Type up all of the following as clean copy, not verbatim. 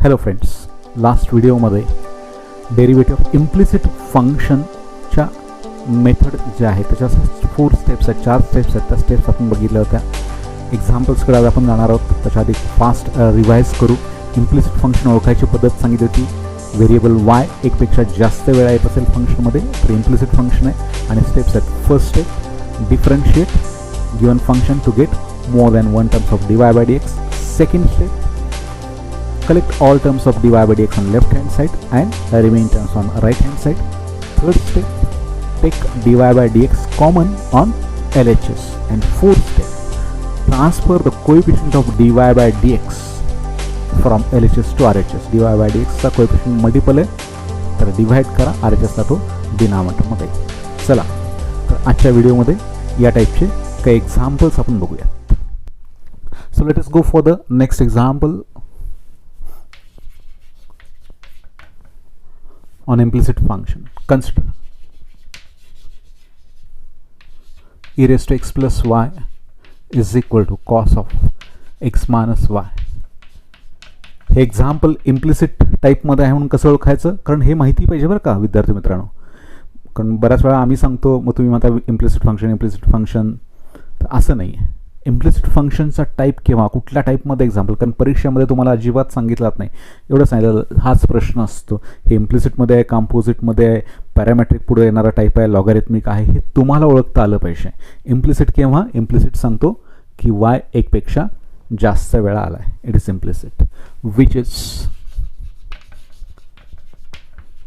Hello friends, last व्हिडिओमध्ये derivative of implicit फंक्शनच्या method ज्या आहेत त्याच्या 4 स्टेप्स आहेत, 4 स्टेप्स आहेत. त्या स्टेप्स आपण बघितल्या होत्या. एक्झाम्पल्सकडे आज आपण जाणार आहोत. त्याच्या आधी फास्ट रिवाईज करू. इम्प्लिसिट फंक्शन ओळखायची पद्धत सांगितली होती. व्हेरिएबल वाय एकपेक्षा जास्त वेळा येत असेल फंक्शनमध्ये तर इम्प्लिसिट फंक्शन आहे. आणि स्टेप्स आहेत. First step, differentiate given function to get more than one terms of dy by dx. Second step, collect all terms of dy by dx on left hand side and remaining terms on right hand side. Third step, take dy by dx common on LHS. And fourth step, transfer the coefficient of dy by dx from LHS to RHS. dy by dx चा coefficient multiple आहे तर divide करा, RHS ला तो डिनॉमिनेटरमध्ये. चला तर आजच्या व्हिडिओमध्ये या टाईपचे काही एक्झाम्पल्स आपण बघूया. So let us go for the next example on implicit function. Consider e raised to x plus y is equal to cos of x minus y. हे एक्झाम्पल इम्प्लिसिट टाईपमध्ये आहे म्हणून कसं ओळखायचं, कारण हे माहिती पाहिजे बरं का विद्यार्थी मित्रांनो. कारण बऱ्याच वेळा आम्ही सांगतो मग तुम्ही म्हणता इम्प्लिसिट फंक्शन तर असं नाही आहे. इम्प्लिसिट फंक्शनचा टाईप किंवा कुठल्या टाईपमध्ये एक्झाम्पल, कारण परीक्षेमध्ये तुम्हाला अजिबात सांगितलं नाही. एवढं सांगितलं हाच प्रश्न असतो. हे इम्प्लिसिटमध्ये आहे, कॉम्पोजिटमध्ये आहे, पॅरामेट्रिक पुढे येणारा टाईप आहे, लॉगॅरिथमिक आहे, हे तुम्हाला ओळखता आलं पाहिजे. इम्प्लिसिट केव्हा? इम्प्लिसिट सांगतो की वाय एकपेक्षा जास्त वेळा आला आहे. It is implicit which is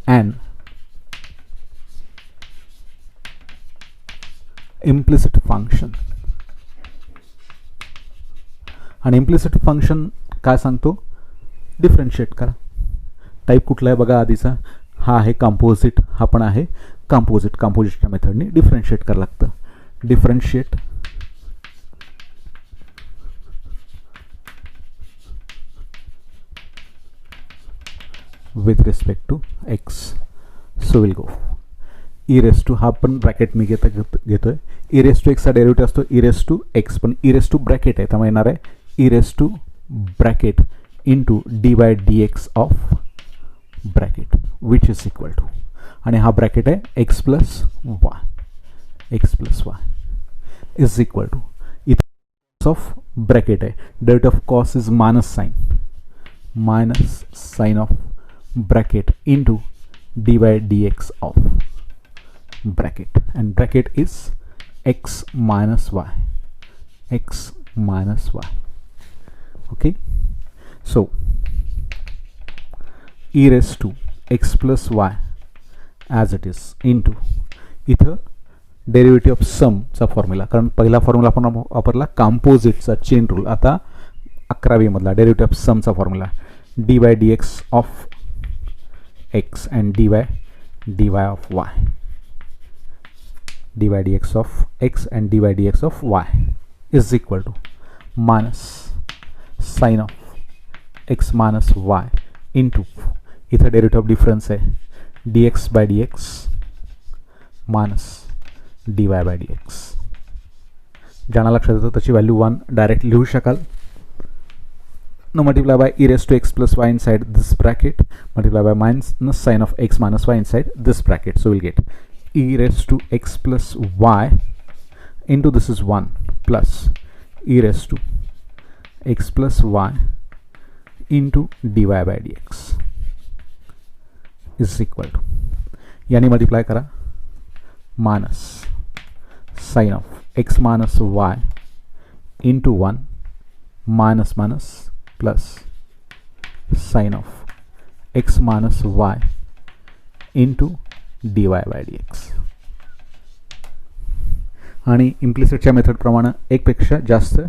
an implicit function. आणि इम्प्लिसिट फंक्शन काय सांगतो? डिफरन्शिएट करा. टाईप कुठला आहे बघा आधीचा, हा आहे कॉम्पोजिट, हा पण आहे कॉम्पोजिट. कॉम्पोजिटच्या मेथडने डिफरन्शिएट करावं लागतं. Differentiate with respect to x. So will go e race to, हा पण ब्रॅकेट मी घेतोय. ई रेस टू एक्सचा डेरिव्हेटिव्ह असतो ई रेस टू एक्स, पण ई रेस टू ब्रॅकेट आहे त्यामुळे येणार आहे e raised to bracket into dy dx of bracket which is equal to, आणि हा ब्रॅकेट आहे x plus y is equal to, इथे ऑफ ब्रॅकेट आहे, derivative of cos is minus sine of bracket into dy dx of bracket and bracket is x minus y. Okay, so e raised to x plus y as it is into, इथं derivative of समचा formula, कारण पहिला formula आपण वापरला कॉम्पोजिटचा chain rule. आता 11वी मधला derivative of समचा formula dy dx of x and dy of y. dy dx of x and dy dx of y is equal to minus sine of x minus y into, इथं derivative of difference आहे dx by dx minus dy by dx. ज्यांना लक्षात येतं त्याची value 1 direct लिहू शकाल. न multiply by e raised to x plus y inside this bracket, multiply by minus sin of x minus y inside this bracket. So we'll get e raised to x plus y into, this is 1 plus e raised to x plus y into dy by dx is equal to, यानी multiply करा minus sine of x minus y into 1 minus plus sine of x minus y into dy by dx. आणि इम्प्लिसिटच्या मेथडप्रमाणे एकपेक्षा जास्त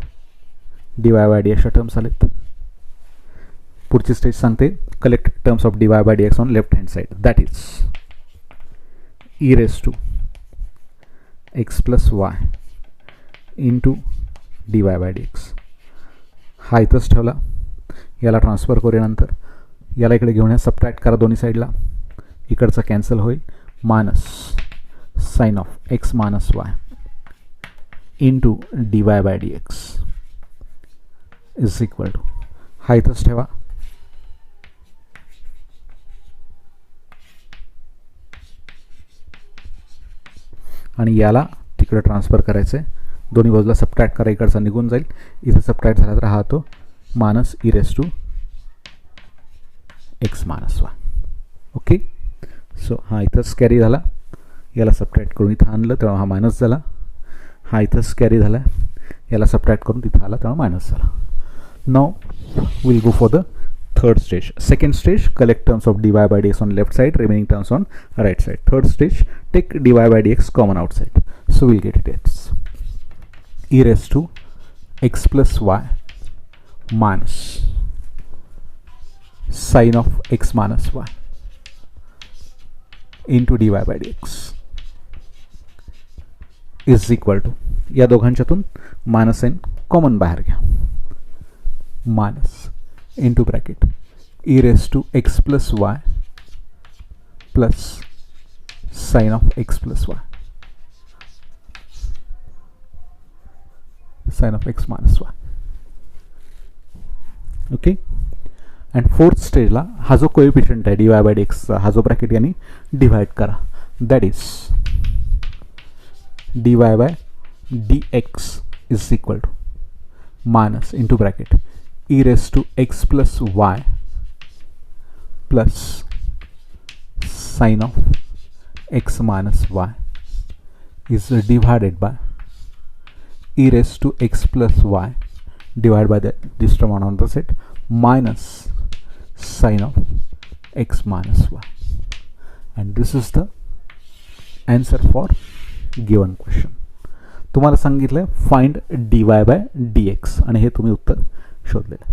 dy by dx च्या terms आलेत. पुढची stage सांगते collect terms of dy by dx on left hand side, that is e raised to x plus y into dy by dx. हा इथंच ठेवला, याला ट्रान्सफर करूया. नंतर याला इकडे घेऊन या, सबट्रॅक्ट करा दोन्ही साईडला, इकडचं कॅन्सल होईल. Minus sine of x minus y into dy by dx is equal to, हा इथंच ठेवा, आणि याला तिकडे ट्रान्सफर करायचं आहे. दोन्ही बाजूला सबट्रॅक्ट करा, इकडचा निघून जाईल. इथं सबट्रॅक्ट झाला तर हा तो minus e race to x minus y. Okay, so हा इथंच कॅरी झाला, याला सबट्रॅक्ट करून इथं आणलं तेव्हा हा मायनस झाला. हा इथंच कॅरी झाला, याला सबट्रॅक्ट करून तिथं आला तेव्हा मायनस झाला. Now will go for the third stage. Second stage, collect terms of dy by dx on left side, remaining terms on right side. Third stage, take dy by dx common outside. So we'll get it as e raised to x plus y minus sine of x minus y into dy by dx is equal to, या दोघांच्यातून minus sign common बाहेर घ्या, minus into bracket e raised to x plus y plus sine of x plus y sine of x minus y. Okay, and fourth स्टेजला हा जो coefficient आहे dy by dx चा, हा जो ब्रॅकेट यांनी डिवाइड करा, that is dy by dx is equal to minus into bracket e raised to x plus y plus sine of x minus y is divided by e raised to x plus y divided by this term on the set minus sine of x minus y, and this is the answer for given question. तुम्हाला सांगितलं find dy by dx आणि हे तुम्ही उत्तर शोधलेलं.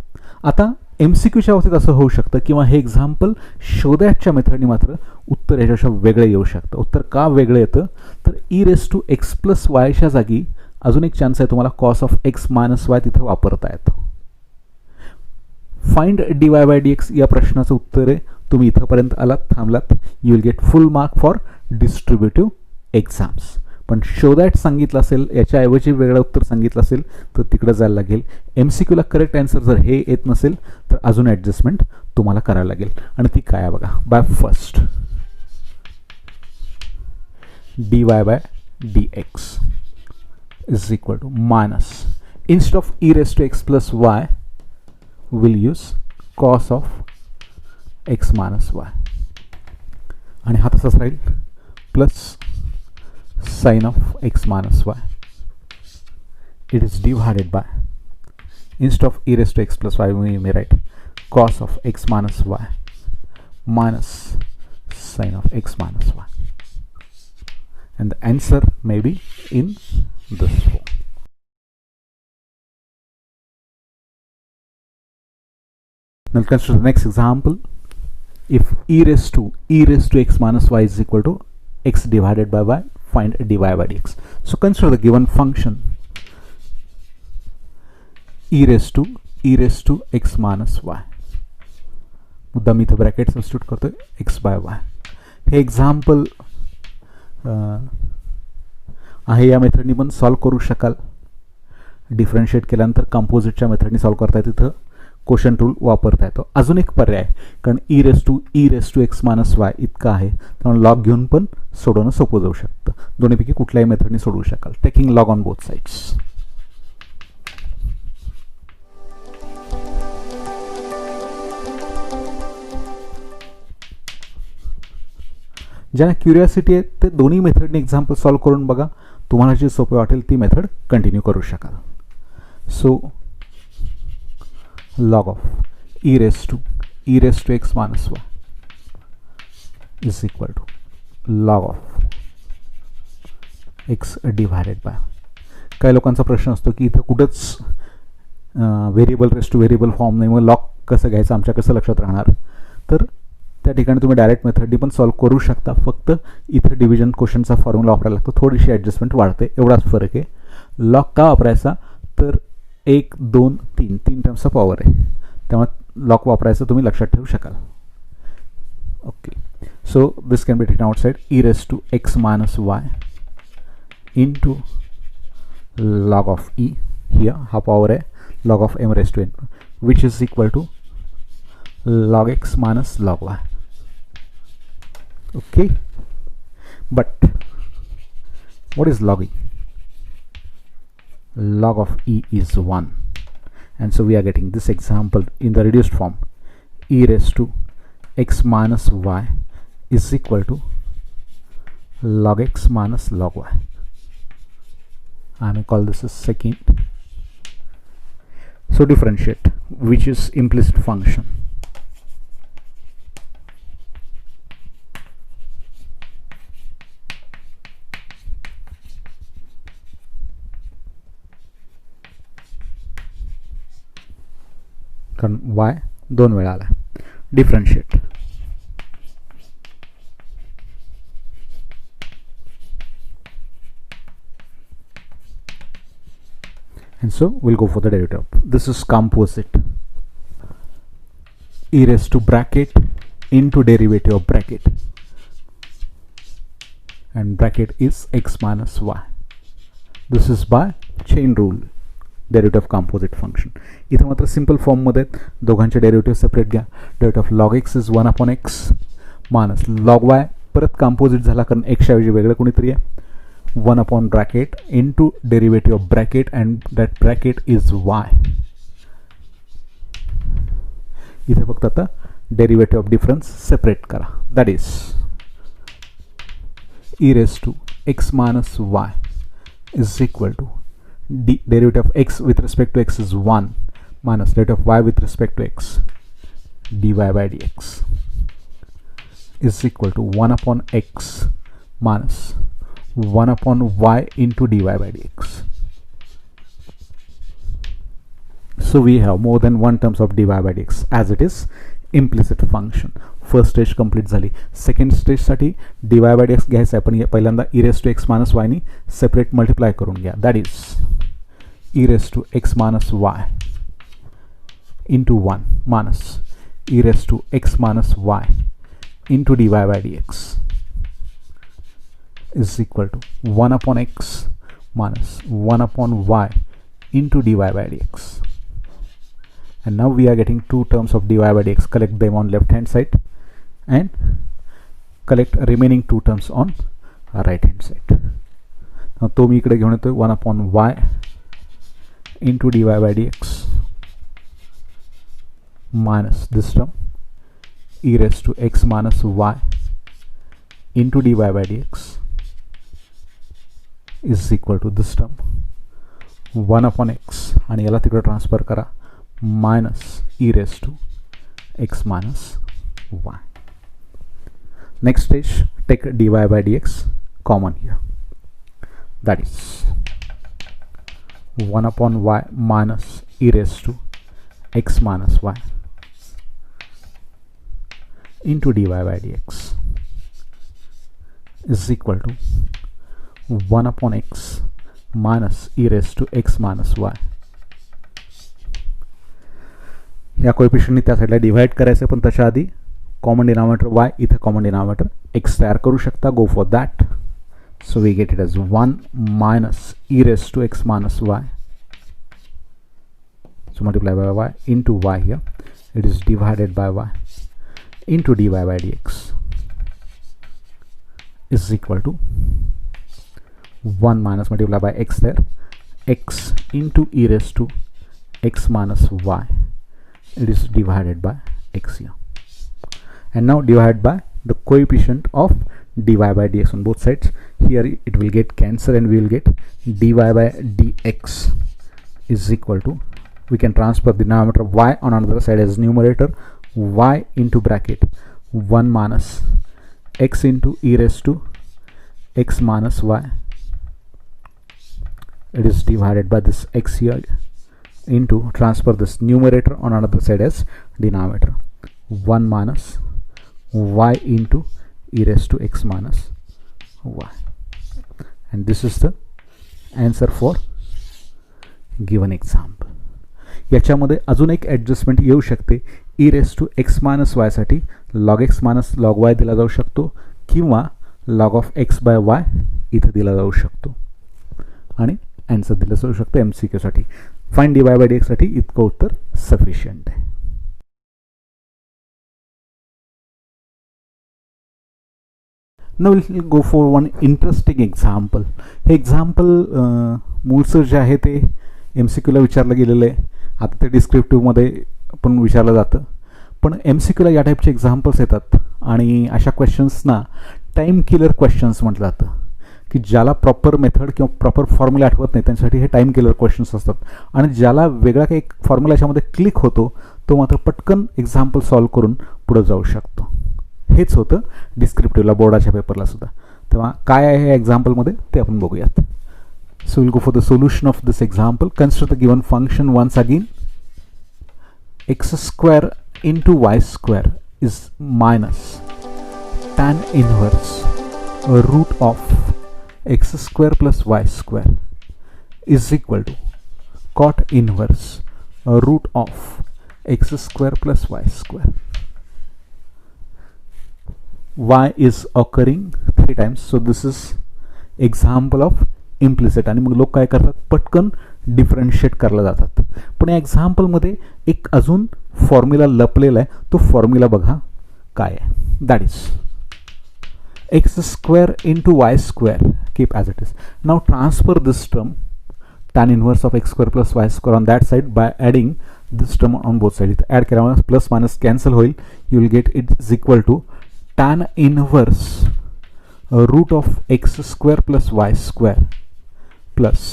आता MCQच्या बाबतीत असं होऊ शकतं किंवा हे एक्झाम्पल शोधॅटच्या मेथडनी मात्र उत्तर याच्यापेक्षा वेगळं येऊ शकतं. उत्तर का वेगळं येतं तर ई रेस टू एक्स प्लस वायच्या जागी अजून एक चान्स आहे तुम्हाला कॉस ऑफ एक्स मायनस वाय तिथं वापरता येतं. फाइंड dy बाय dx या प्रश्नाचं उत्तर आहे. तुम्ही इथंपर्यंत आलात, थांबलात, you will get full mark for distributive exams. पण शोधॅट सांगितलं असेल, याच्याऐवजी वेगळं उत्तर सांगितलं असेल तर तिकडं जायला लागेल. MCQला करेक्ट आन्सर जर हे येत नसेल तर अजून ॲडजस्टमेंट तुम्हाला करायला लागेल, आणि ती काय आहे बघा. By first dy by dx is equal to minus, instead of e race to x plus y will use cos of x minus y, आणि हा तसाच राहील, plus sine of x minus y. It is divided by, instead of e raised to x plus y we may write cos of x minus y minus sine of x minus y, and the answer may be in this form. Now consider the next example. If e raised to x minus y is equal to x divided by y, find dy by dx. So consider the given function e raised to x minus y. मुद्दाम इथं bracket substitute करतोय x by y. हे example आहे, या मेथडनी पण solve करू शकाल. Differentiate केल्यानंतर कंपोजिटच्या मेथडनी सॉल्व करता येतं, इथं क्वोशंट रूल वापरता येतो. अजून एक पर्याय, कारण ई रेस टू एक्स मायनस वाय इतका आहे, त्यामुळे लॉग घेऊन पण सोडवणं सोपं जाऊ शकतं. दोन्हीपैकी कुठल्याही मेथडनी सोडवू शकाल, taking log on both sides. ज्यांना क्युरिओसिटी आहे ते दोन्ही मेथडने एक्झाम्पल सॉल्व करून बघा, तुम्हाला जे सोपे वाटेल ती मेथड कंटिन्यू करू शकाल. सो log of e raised to x minus y is equal to log of x divided by. काही लोकांचा प्रश्न असतो की इथं कुठंच variable raise two variable form नाही, मग लॉग कसं घ्यायचं, आमच्या कसं लक्षात राहणार. तर त्या ठिकाणी तुम्ही डायरेक्ट मेथडनी पण सॉल्व करू शकता, फक्त इथं डिव्हिजन क्वेश्चनचा फॉर्म्युला वापरायला लागतो, थोडीशी ॲडजस्टमेंट वाढते, एवढाच फरक आहे. लॉग का वापरायचा तर 1 2 3 टर्म्सचा पॉवर आहे, त्यामुळे लॉग वापरायचं तुम्ही लक्षात ठेवू शकाल. Okay, so this can be written outside e race to x minus y into log of e, here हा पॉवर आहे log of m raise to n, which is equal to log x minus log y. Okay, but What is log e? Log of e is 1, and so we are getting this example in the reduced form. E raised to x minus y is equal to log x minus log y. I may call this a second. So differentiate, which is implicit function. कारण y 2 वेळा आला. Differentiate. And so we'll go for the derivative. This is composite. E raised to bracket into derivative of bracket, and bracket is x minus y. This is by chain rule. Derivative of composite function. इथं मात्र simple फॉर्ममध्ये दोघांचे derivative separate घ्या. Derivative of log x is 1/x minus log वाय, परत composite झाला कारण एक्सच्या ऐवजी वेगळं कोणीतरी आहे. 1 bracket into derivative of bracket and that bracket is why. इथे फक्त आता डेरिव्हेटिव्ह ऑफ डिफरन्स सेपरेट करा. That is e raised to x minus y is equal to derivative of x with respect to x is 1 minus derivative of y with respect to x dy by dx is equal to 1/x minus 1/y into dy by dx. So we have more than one terms of dy by dx as it is implicit function. First stage complete झाली. Second स्टेजसाठी dy by dx घ्यायचं आहे, पण पहिल्यांदा e raised to x minus y knee separate multiply करून घ्या. That is e raised to x minus y into 1 minus e raised to x minus y into dy by dx is equal to 1/x minus 1/y into dy by dx. And now we are getting two terms of dy by dx. Collect them on left hand side and collect remaining two terms on right hand side. Now तो मी इकडे घेऊन येतोय 1/y into dy by dx minus this term e raised to x minus y into dy by dx is equal to this term 1/x आणि याला तिकडे transfer करा minus e raised to x minus y. Next stage, take dy by dx common here. That is 1/y minus e raised to x minus y into dy by dx is equal to 1/x minus e raised to x minus y. या कोएफिशियंटनी त्या साईडला divide करायचं, पण त्याच्या आधी common denominator y, इथे common denominator x तयार करू शकता. Go for that. So we get it as 1 minus e raised to x minus y. So multiply by y into y here. It is divided by y into dy by dx is equal to 1 minus multiply by x there, x into e raised to x minus y. It is divided by x here, and now divide by the coefficient of dy by dx on both sides. Here it will get cancel and we will get dy by dx is equal to, we can transfer the denominator of y on another side as numerator, y into bracket 1 minus x into e raised to x minus y. It is divided by this x here into transfer this numerator on another side as denominator, 1 minus y into e raised to x minus y. And this is the answer for given example. याच्यामध्ये अजून एक adjustment येऊ शकते. e raised to x minus y साठी log x minus log y दिला जाऊ शकतो, किंवा log of x by y इथं दिला जाऊ शकतो, आणि आन्सर दिलं जाऊ शकतं MCQ साठी. फाइंड dy by dx साठी इतकं उत्तर सफिशियंट आहे. Now we'll go for one interesting example. हे एक्झाम्पल मूळचं जे आहे ते MCQला विचारलं गेलेलं आहे. आता ते डिस्क्रिप्टिव्हमध्ये पण विचारलं जातं, पण MCQला या टाईपचे एक्झाम्पल्स येतात आणि अशा क्वेश्चन्सना टाईम किलर क्वेश्चन्स म्हटलं जातं, की ज्याला प्रॉपर मेथड किंवा प्रॉपर फॉर्म्युला आठवत नाही त्यांच्यासाठी हे टाईम किलर क्वेश्चन्स असतात. आणि ज्याला वेगळा काही फॉर्म्युला याच्यामध्ये क्लिक होतो तो मात्र पटकन एक्झाम्पल सॉल्व्ह करून पुढे जाऊ शकतो. हेच होतं डिस्क्रिप्टिव्हला, बोर्डाच्या पेपरला सुद्धा. तेव्हा काय आहे या एक्झाम्पलमध्ये ते आपण बघूयात. सो will go for the solution of this example. Consider the given function once again. X square into Y square is minus tan inverse root of x square plus y square is equal to cot inverse root of x square plus y square. Y is occurring 3 times, so this is example of implicit. आणि मग लोक काय करतात, पटकन differentiate करायला जातात. पण या एक्झाम्पलमध्ये एक अजून फॉर्म्युला लपलेला आहे. तो फॉर्म्युला बघा काय आहे. That is x square into y square, keep as it is. Now transfer this term tan inverse of x square plus y square on that side by adding this term on both sides. Add केल्यामुळे plus minus cancel होईल. You will get it is equal to tan inverse root of x square plus y square plus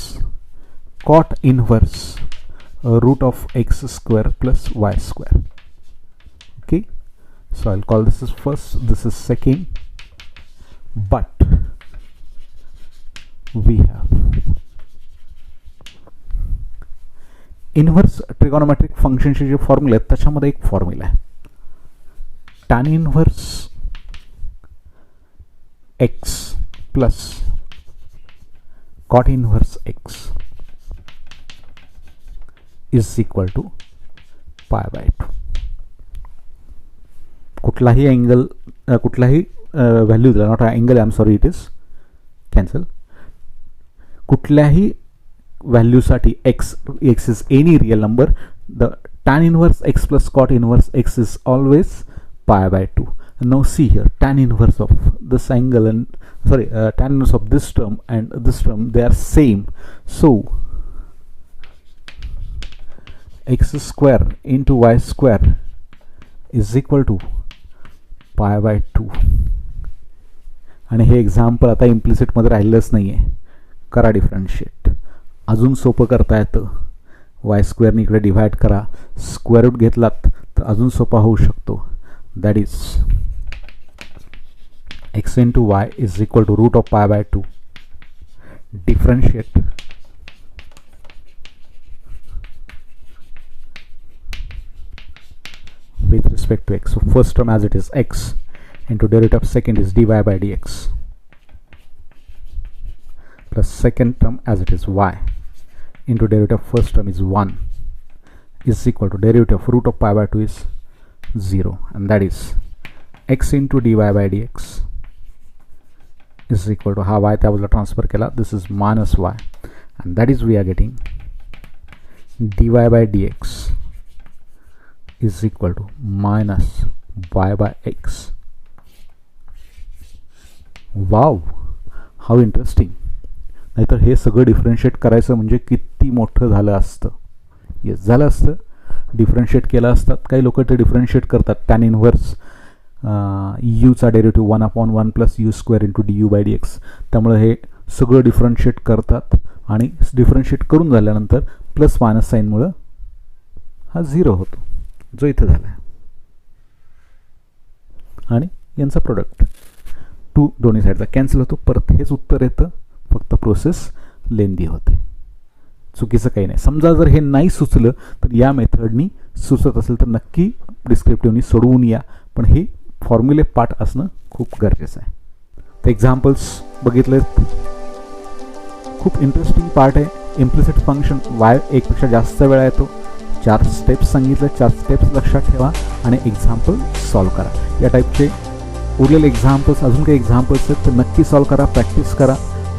cot inverse root of x square plus y square. Okay, so I'll call this is first, this is second. But we have inverse trigonometric फंक्शनचे जे फॉर्म्युले आहेत त्याच्यामध्ये एक formula आहे, tan inverse x plus cot inverse x is equal to π/2. कुठलाही angle, कुठलाही value दिला, not angle, I am sorry, it is cancel. कुठल्याही व्हॅल्यूसाठी x is any real number, the tan inverse x plus cot inverse x is always π/2. Now see here, tan inverse of this angle and tan inverse of this term and this term, they are same. So x square into y square is equal to π/2. आणि हे example आता इम्प्लिसिटमध्ये राहिलंच नाही आहे. करा differentiate. अजून सोपं करता येतं. वाय स्क्वेअरने इकडे डिव्हाइड करा, स्क्वेअर रूट घेतलात तर अजून सोपा होऊ शकतो. That is x into y is equal to root of π/2. Differentiate with respect to x. So first term as it is x into derivative of second is dy by dx plus second term as it is y into derivative of first term is 1 is equal to derivative of root of π/2 is 0, and that is x into dy by dx is equal to हा y त्या बाजूला transfer केला, this is minus y, and that is we are getting dy by dx is equal to minus y by x. Wow, how interesting. नाहीतर हे सगळं differentiate करायचं म्हणजे किती मोठं झालं असतं. येस, झालं असतं, डिफरन्शिएट केलं असतात. काही लोक ते डिफरन्शिएट करतात. टॅन इनव्हर्स यूचा derivative 1/1 plus u square into d u by d x. त्यामुळे हे सगळं डिफरन्शिएट करतात आणि डिफरन्शिएट करून झाल्यानंतर प्लस मायनस साईनमुळं हा 0 होतो, जो इथं झाला आहे. आणि यांचा प्रोडक्ट 2 दोन्ही साईडचा कॅन्सल होतो. परत हेच उत्तर येतं, फक्त प्रोसेस लेंदी होते. चुकीचं काही नाही. समजा जर हे नाही सुचलं तर या मेथडनी सुचत असेल तर नक्की डिस्क्रिप्टिव्हनी सोडवून या, पण हे फॉर्म्युले पार्ट असणं खूप गरजेचं आहे. तर एक्झाम्पल्स बघितलेत, खूप इंटरेस्टिंग पार्ट आहे. इम्प्लिसिट फंक्शन वाय एकपेक्षा जास्त वेळा येतो. 4 स्टेप्स सांगितलं, 4 स्टेप्स लक्षात ठेवा आणि एक्झाम्पल सॉल्व करा. या टाईपचे उरलेले एक्झाम्पल्स, अजून काही एक्झाम्पल्स आहेत तर नक्की सॉल्व करा, प्रॅक्टिस करा.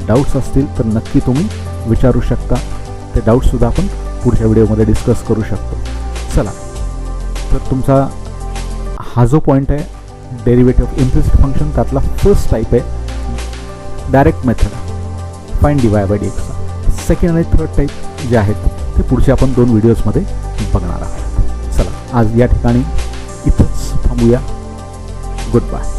डाऊट्स असतील तर नक्की तुम्ही विचारू शकता. ते डाऊट्ससुद्धा आपण पुढच्या व्हिडिओमध्ये डिस्कस करू शकतो. चला, तर तुमचा हा जो पॉईंट आहे डेरिव्हेटिव्ह ऑफ इम्प्लिसिट फंक्शन त्यातला फर्स्ट टाईप आहे direct method find dy by dx. Second आणि थर्ड टाईप जे आहेत ते पुढचे आपण 2 व्हिडिओजमध्ये बघणार आहोत. चला आज या ठिकाणी इथंच थांबूया. Good bye.